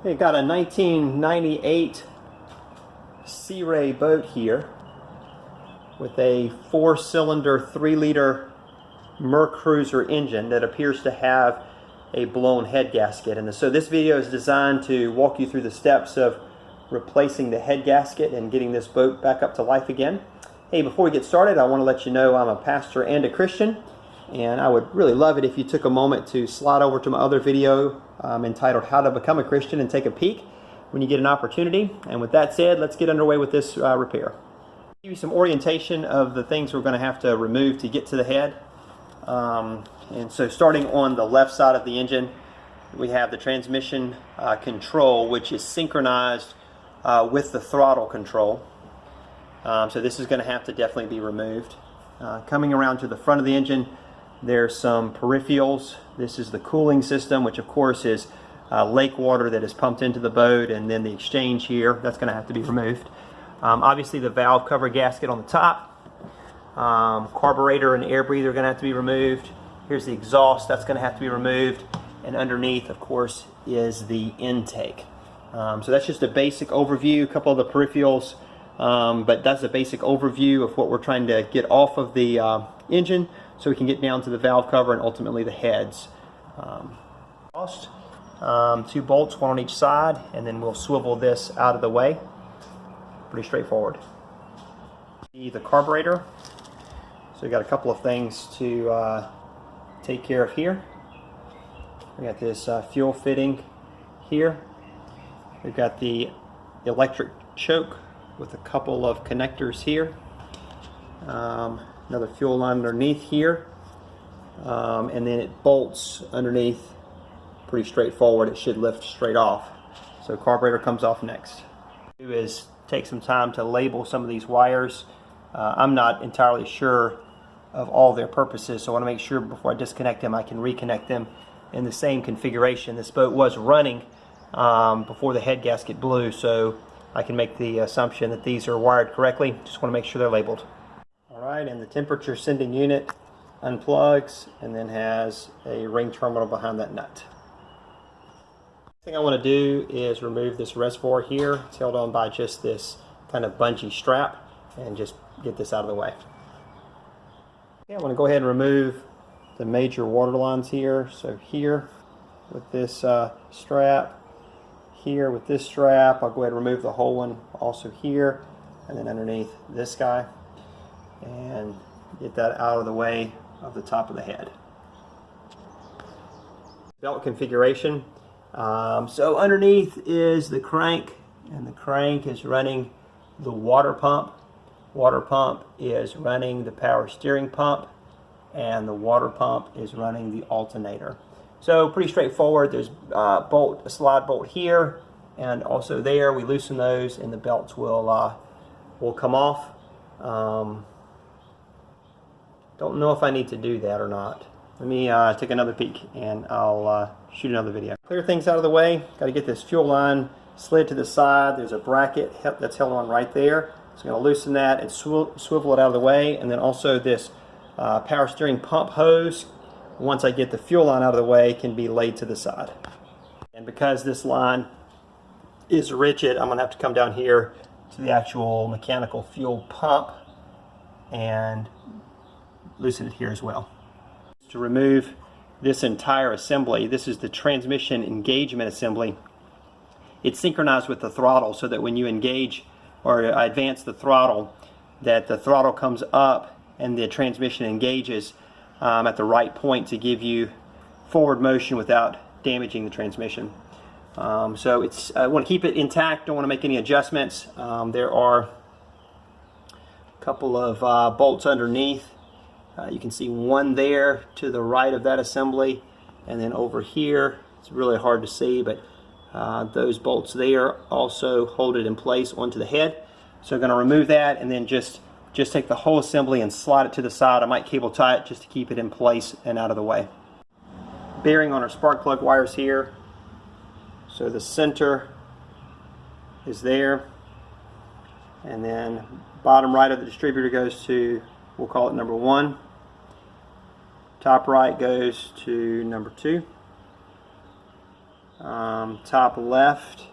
Okay, got a 1998 Sea Ray boat here with a 4-cylinder 3-liter Mercruizer engine that appears to have a blown head gasket. And so this video is designed to walk you through the steps of replacing the head gasket and getting this boat back up to life again. Hey, before we get started, I want to let you know I'm a pastor and a Christian, and I would really love it if you took a moment to slide over to my other video entitled How to Become a Christian and take a peek when you get an opportunity. And with that said, let's get underway with this repair. I'll give you some orientation of the things we're going to have to remove to get to the head. And so starting on the left side of the engine, we have the transmission control, which is synchronized with the throttle control. So this is going to have to definitely be removed. Coming around to the front of the engine, there's some peripherals. This is the cooling system, which of course is lake water that is pumped into the boat, and then the exchange here, that's going to have to be removed. Obviously the valve cover gasket on the top. Carburetor and air breather are going to have to be removed. Here's the exhaust, that's going to have to be removed. And underneath, of course, is the intake. So that's just a basic overview, a couple of the peripherals, but that's a basic overview of what we're trying to get off of the engine so we can get down to the valve cover and ultimately the heads. 2 bolts, one on each side, and then we'll swivel this out of the way. Pretty straightforward. The carburetor. So we got a couple of things to take care of here. We got this fuel fitting here. We've got the electric choke with a couple of connectors here. Another fuel line underneath here. And then it bolts underneath. Pretty straightforward. It should lift straight off. So carburetor comes off next. Do is take some time to label some of these wires. I'm not entirely sure of all their purposes, so I want to make sure before I disconnect them I can reconnect them in the same configuration. This boat was running before the head gasket blew, so I can make the assumption that these are wired correctly. Just want to make sure they're labeled. Alright, and the temperature sending unit unplugs and then has a ring terminal behind that nut. The thing I want to do is remove this reservoir here. It's held on by just this kind of bungee strap, and just get this out of the way. Okay, I want to go ahead and remove the major water lines here. So here with this strap, here with this strap, I'll go ahead and remove the whole one also here, and then underneath this guy, and get that out of the way of the top of the head. Belt configuration. So underneath is the crank, and the crank is running the water pump. Water pump is running the power steering pump, and the water pump is running the alternator. So pretty straightforward. There's a slide bolt here and also there. We loosen those and the belts will come off. Don't know if I need to do that or not. Let me take another peek and I'll shoot another video. Clear things out of the way. Got to get this fuel line slid to the side. There's a bracket that's held on right there. So I'm going to loosen that and swivel it out of the way. And then also this power steering pump hose, once I get the fuel line out of the way, can be laid to the side. And because this line is rigid, I'm going to have to come down here to the actual mechanical fuel pump and loosen it here as well. To remove this entire assembly, this is the transmission engagement assembly. It's synchronized with the throttle so that when you engage or advance the throttle, that the throttle comes up and the transmission engages at the right point to give you forward motion without damaging the transmission. So I want to keep it intact, don't want to make any adjustments. There are a couple of bolts underneath. You can see one there to the right of that assembly, and then over here, it's really hard to see, but those bolts there also hold it in place onto the head. So I'm going to remove that and then just take the whole assembly and slide it to the side. I might cable tie it just to keep it in place and out of the way. Bearing on our spark plug wires here. So the center is there, and then bottom right of the distributor goes to, we'll call it number 1. Top right goes to number 2. Top left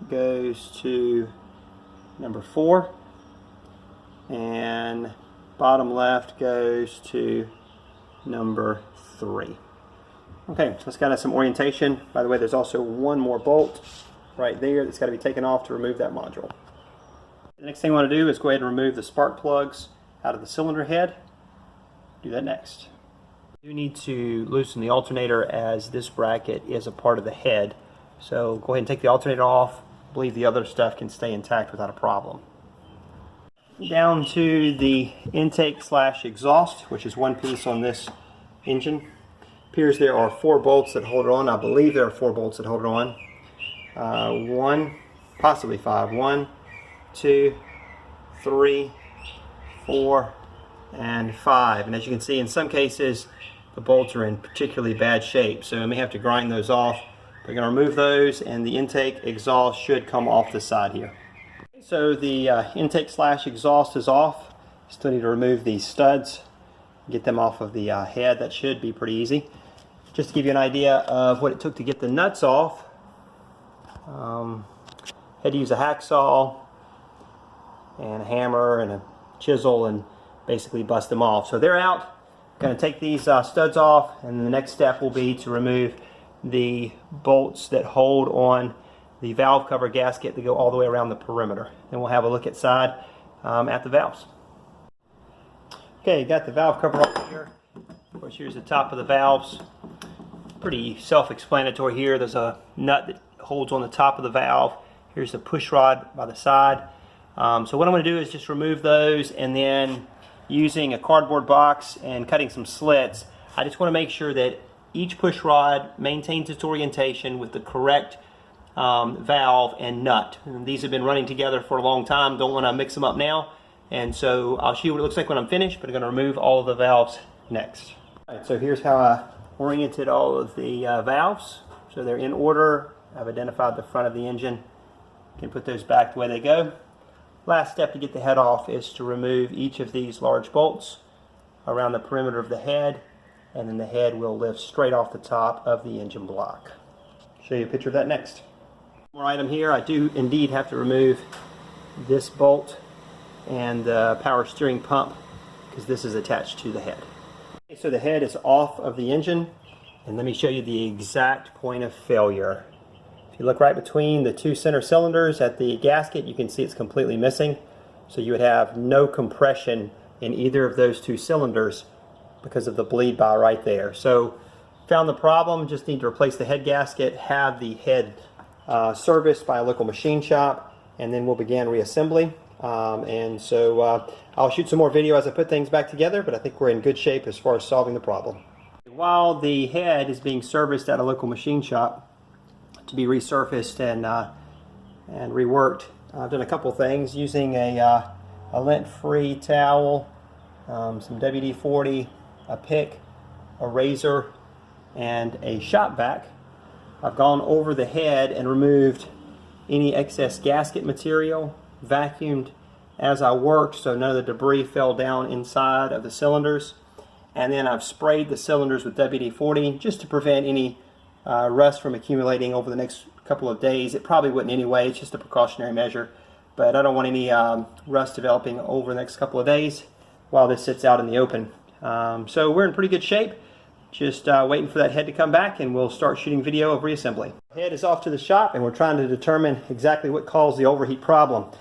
goes to number 4, and bottom left goes to number 3. Okay, so it's got some orientation. By the way, there's also one more bolt right there that's got to be taken off to remove that module. The next thing I want to do is go ahead and remove the spark plugs out of the cylinder head. Do that next. You need to loosen the alternator as this bracket is a part of the head. So go ahead and take the alternator off. I believe the other stuff can stay intact without a problem. Down to the intake / exhaust, which is one piece on this engine. Appears there are 4 bolts that hold it on. I believe there are 4 bolts that hold it on. 1, possibly 5. 1, 2, 3, 4, and 5. And as you can see, in some cases the bolts are in particularly bad shape, so I may have to grind those off. We're going to remove those, and the intake exhaust should come off the side here. So the intake / exhaust is off. Still need to remove these studs, get them off of the head. That should be pretty easy. Just to give you an idea of what it took to get the nuts off, had to use a hacksaw and a hammer and a chisel and basically bust them off. So they're out. Going to take these studs off, and the next step will be to remove the bolts that hold on the valve cover gasket that go all the way around the perimeter. Then we'll have a look inside at the valves. Okay, got the valve cover off here. Of course, here's the top of the valves. Pretty self-explanatory here. There's a nut that holds on the top of the valve. Here's the push rod by the side. So what I'm going to do is just remove those, and then using a cardboard box and cutting some slits, I just want to make sure that each push rod maintains its orientation with the correct valve and nut. And these have been running together for a long time. Don't want to mix them up now. And so I'll show you what it looks like when I'm finished, but I'm going to remove all of the valves next. All right, so here's how I oriented all of the valves. So they're in order. I've identified the front of the engine. You can put those back the way they go. Last step to get the head off is to remove each of these large bolts around the perimeter of the head, and then the head will lift straight off the top of the engine block. Show you a picture of that next. One more item here. I do indeed have to remove this bolt and the power steering pump because this is attached to the head. Okay, so the head is off of the engine, and let me show you the exact point of failure. If you look right between the 2 center cylinders at the gasket, you can see it's completely missing. So you would have no compression in either of those 2 cylinders because of the bleed by right there. So found the problem, just need to replace the head gasket, have the head serviced by a local machine shop, and then we'll begin reassembly. And so I'll shoot some more video as I put things back together, but I think we're in good shape as far as solving the problem. While the head is being serviced at a local machine shop to be resurfaced and reworked, I've done a couple things using a lint-free towel, some WD-40, a pick, a razor, and a shop vac. I've gone over the head and removed any excess gasket material, vacuumed as I worked so none of the debris fell down inside of the cylinders, and then I've sprayed the cylinders with WD-40 just to prevent any rust from accumulating over the next couple of days. It probably wouldn't anyway, it's just a precautionary measure, but I don't want any rust developing over the next couple of days while this sits out in the open. So we're in pretty good shape, just waiting for that head to come back, and we'll start shooting video of reassembly. Head is off to the shop, and we're trying to determine exactly what caused the overheat problem.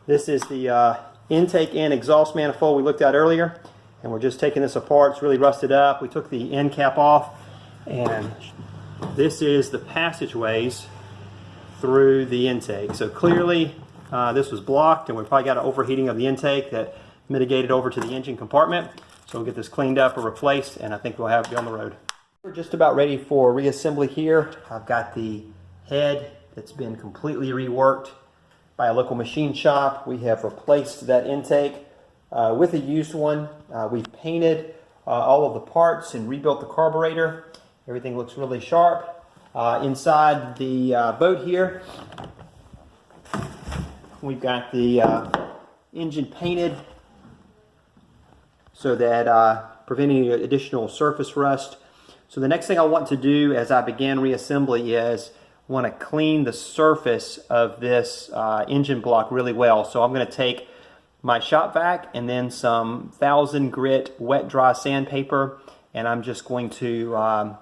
This is the intake and exhaust manifold we looked at earlier, and we're just taking this apart. It's really rusted up. We took the end cap off, and this is the passageways through the intake. So clearly this was blocked, and we probably got an overheating of the intake that mitigated over to the engine compartment. So we'll get this cleaned up or replaced, and I think we'll have it on the road. We're just about ready for reassembly here. I've got the head that's been completely reworked by a local machine shop. We have replaced that intake with a used one. We've painted all of the parts and rebuilt the carburetor. Everything looks really sharp. Inside the boat here, we've got the engine painted so that preventing additional surface rust. So the next thing I want to do as I begin reassembly is want to clean the surface of this engine block really well. So I'm going to take my shop vac and then some 1000 grit wet dry sandpaper, and I'm just going to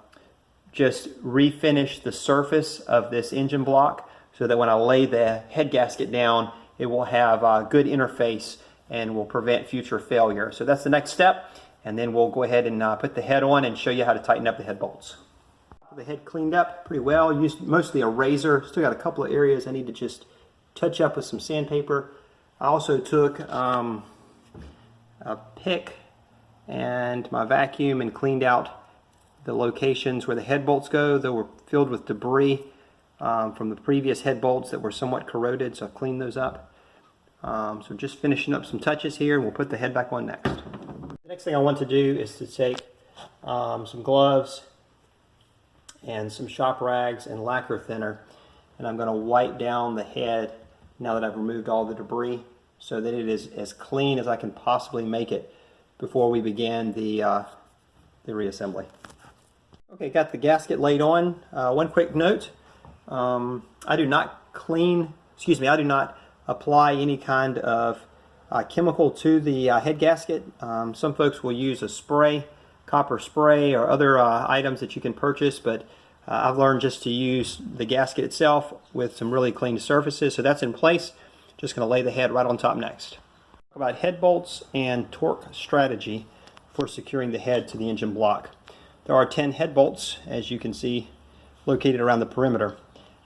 just refinish the surface of this engine block so that when I lay the head gasket down, it will have a good interface and will prevent future failure. So that's the next step, and then we'll go ahead and put the head on and show you how to tighten up the head bolts. The head cleaned up pretty well, used mostly a razor. Still got a couple of areas I need to just touch up with some sandpaper. I also took a pick and my vacuum and cleaned out the locations where the head bolts go. They were filled with debris from the previous head bolts that were somewhat corroded, so I've cleaned those up. So just finishing up some touches here, and we'll put the head back on next. The next thing I want to do is to take some gloves and some shop rags and lacquer thinner, and I'm going to wipe down the head now that I've removed all the debris so that it is as clean as I can possibly make it before we begin the reassembly. Okay, got the gasket laid on. One quick note, I do not apply any kind of chemical to the head gasket. Some folks will use a spray, copper spray, or other items that you can purchase, but I've learned just to use the gasket itself with some really clean surfaces. So that's in place. Just going to lay the head right on top next. Talk about head bolts and torque strategy for securing the head to the engine block. There are 10 head bolts, as you can see, located around the perimeter.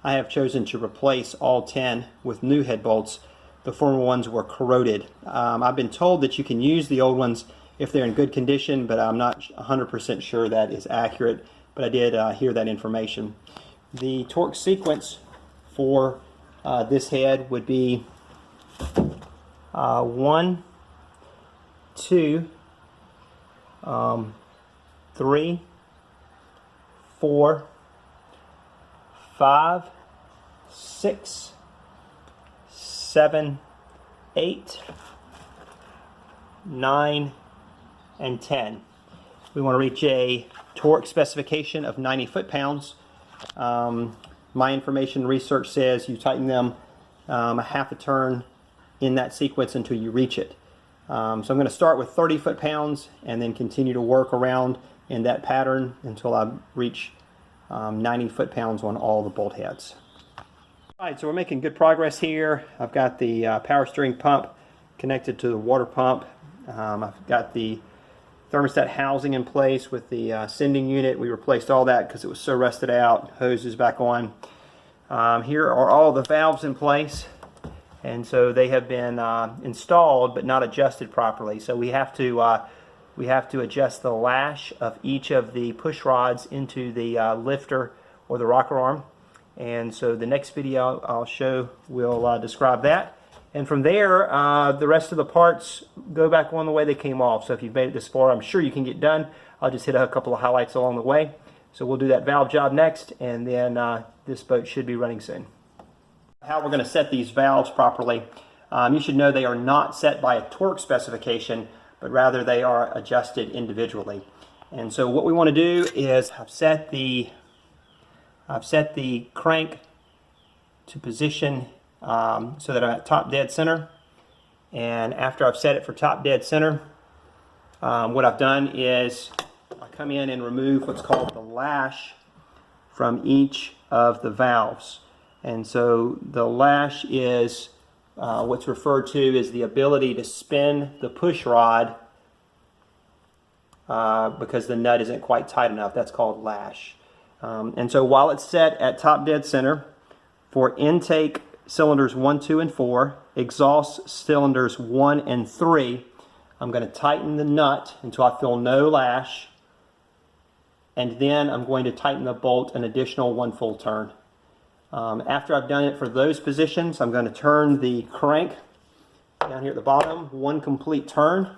I have chosen to replace all 10 with new head bolts. The former ones were corroded. I've been told that you can use the old ones if they're in good condition, but I'm not 100% sure that is accurate, but I did hear that information. The torque sequence for this head would be 1, 2, 3, 4, 5, 6, 7, 8, 9, and 10. We want to reach a torque specification of 90 foot-pounds. My information research says you tighten them a half a turn in that sequence until you reach it. So I'm going to start with 30 foot-pounds and then continue to work around in that pattern until I reach 90 foot-pounds on all the bolt heads. Alright, so we're making good progress here. I've got the power steering pump connected to the water pump. I've got the thermostat housing in place with the sending unit. We replaced all that because it was so rusted out. Hose is back on. Here are all the valves in place, and so they have been installed but not adjusted properly. So we have to adjust the lash of each of the push rods into the lifter or the rocker arm. And so the next video I'll show will describe that. And from there, the rest of the parts go back on the way they came off. So if you've made it this far, I'm sure you can get done. I'll just hit a couple of highlights along the way. So we'll do that valve job next, and then this boat should be running soon. How we're going to set these valves properly. You should know they are not set by a torque specification, but rather they are adjusted individually. And so what we want to do is I've set the crank to position so that I'm at top dead center. And after I've set it for top dead center, what I've done is I come in and remove what's called the lash from each of the valves. And so the lash is what's referred to as the ability to spin the push rod because the nut isn't quite tight enough. That's called lash. And so while it's set at top dead center, for intake cylinders 1, 2, and 4, exhaust cylinders 1 and 3, I'm going to tighten the nut until I feel no lash, and then I'm going to tighten the bolt an additional 1 full turn. After I've done it for those positions, I'm going to turn the crank down here at the bottom 1 complete turn.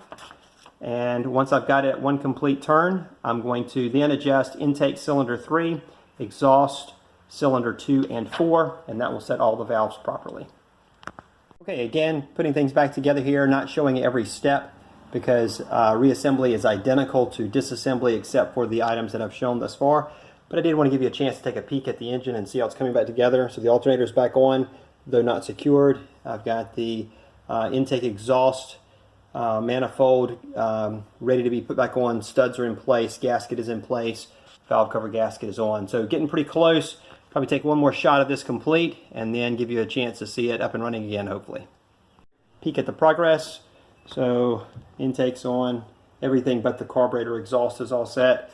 And once I've got it at 1 complete turn, I'm going to then adjust intake cylinder 3, exhaust cylinder 2 and 4, and that will set all the valves properly. Okay, again, putting things back together here, not showing every step because reassembly is identical to disassembly except for the items that I've shown thus far. but I did want to give you a chance to take a peek at the engine and see how it's coming back together. So the alternator's back on, though not secured. I've got the intake exhaust manifold ready to be put back on. Studs are in place, gasket is in place, valve cover gasket is on. So getting pretty close. Probably take one more shot of this complete and then give you a chance to see it up and running again, hopefully. Peek at the progress. So intake's on, everything but the carburetor exhaust is all set.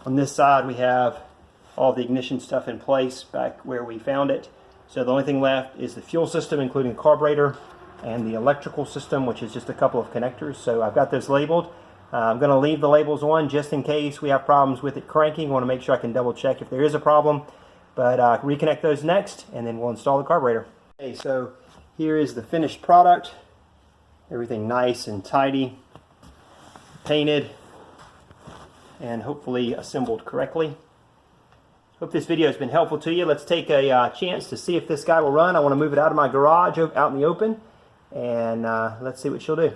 On this side we have all the ignition stuff in place back where we found it. So the only thing left is the fuel system, including carburetor, and the electrical system, which is just a couple of connectors. So I've got those labeled. I'm going to leave the labels on just in case we have problems with it cranking. I want to make sure I can double check if there is a problem. But reconnect those next, and then we'll install the carburetor. Okay, so here is the finished product. Everything nice and tidy, painted, and hopefully assembled correctly. Hope this video has been helpful to you. Let's take a chance to see if this guy will run. I want to move it out of my garage, out in the open, and let's see what she'll do.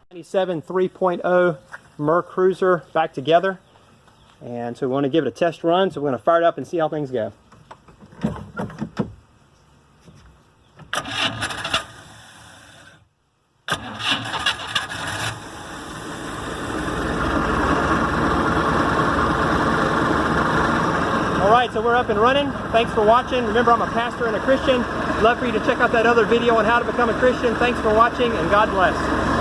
97 3.0 Mercruizer back together. And so we want to give it a test run, so we're going to fire it up and see how things go. Alright, so we're up and running. Thanks for watching. Remember, I'm a pastor and a Christian. Love for you to check out that other video on how to become a Christian. Thanks for watching, and God bless.